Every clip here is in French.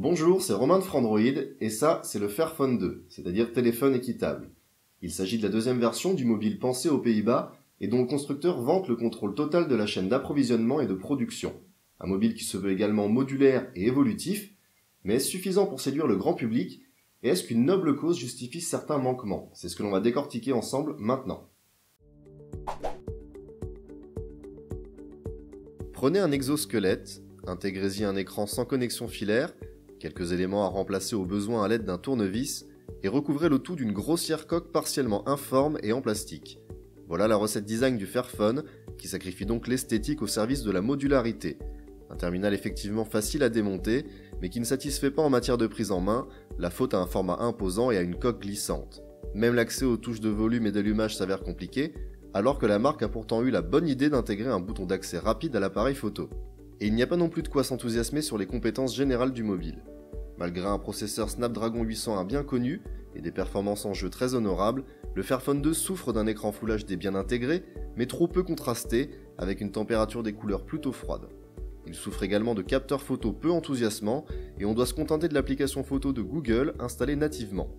Bonjour, c'est Romain de Frandroid, et ça, c'est le Fairphone 2, c'est-à-dire téléphone équitable. Il s'agit de la deuxième version du mobile pensé aux Pays-Bas et dont le constructeur vante le contrôle total de la chaîne d'approvisionnement et de production. Un mobile qui se veut également modulaire et évolutif, mais est-ce suffisant pour séduire le grand public et est-ce qu'une noble cause justifie certains manquements? C'est ce que l'on va décortiquer ensemble maintenant. Prenez un exosquelette, intégrez-y un écran sans connexion filaire, quelques éléments à remplacer au besoin à l'aide d'un tournevis, et recouvrez le tout d'une grossière coque partiellement informe et en plastique. Voilà la recette design du Fairphone, qui sacrifie donc l'esthétique au service de la modularité. Un terminal effectivement facile à démonter, mais qui ne satisfait pas en matière de prise en main, la faute à un format imposant et à une coque glissante. Même l'accès aux touches de volume et d'allumage s'avère compliqué, alors que la marque a pourtant eu la bonne idée d'intégrer un bouton d'accès rapide à l'appareil photo. Et il n'y a pas non plus de quoi s'enthousiasmer sur les compétences générales du mobile. Malgré un processeur Snapdragon 801 bien connu et des performances en jeu très honorables, le Fairphone 2 souffre d'un écran Full HD bien intégré, mais trop peu contrasté, avec une température des couleurs plutôt froide. Il souffre également de capteurs photo peu enthousiasmants, et on doit se contenter de l'application photo de Google installée nativement.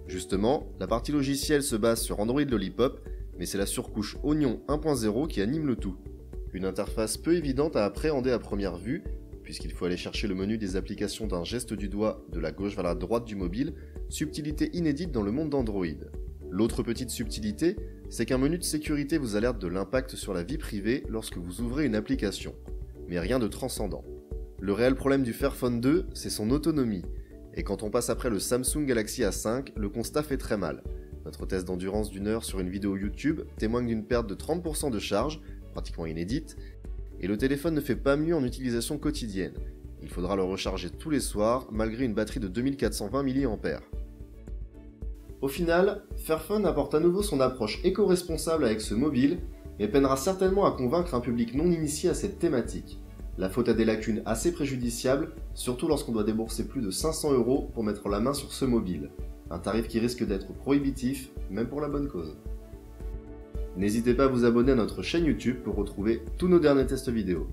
Justement, la partie logicielle se base sur Android Lollipop, mais c'est la surcouche Oignon 1.0 qui anime le tout. Une interface peu évidente à appréhender à première vue, puisqu'il faut aller chercher le menu des applications d'un geste du doigt de la gauche vers la droite du mobile, subtilité inédite dans le monde d'Android. L'autre petite subtilité, c'est qu'un menu de sécurité vous alerte de l'impact sur la vie privée lorsque vous ouvrez une application. Mais rien de transcendant. Le réel problème du Fairphone 2, c'est son autonomie, et quand on passe après le Samsung Galaxy A5, le constat fait très mal. Notre test d'endurance d'une heure sur une vidéo YouTube témoigne d'une perte de 30% de charge, pratiquement inédite, et le téléphone ne fait pas mieux en utilisation quotidienne. Il faudra le recharger tous les soirs, malgré une batterie de 2420 mAh. Au final, Fairphone apporte à nouveau son approche éco-responsable avec ce mobile, mais peinera certainement à convaincre un public non initié à cette thématique. La faute a des lacunes assez préjudiciables, surtout lorsqu'on doit débourser plus de 500 € pour mettre la main sur ce mobile. Un tarif qui risque d'être prohibitif, même pour la bonne cause. N'hésitez pas à vous abonner à notre chaîne YouTube pour retrouver tous nos derniers tests vidéo.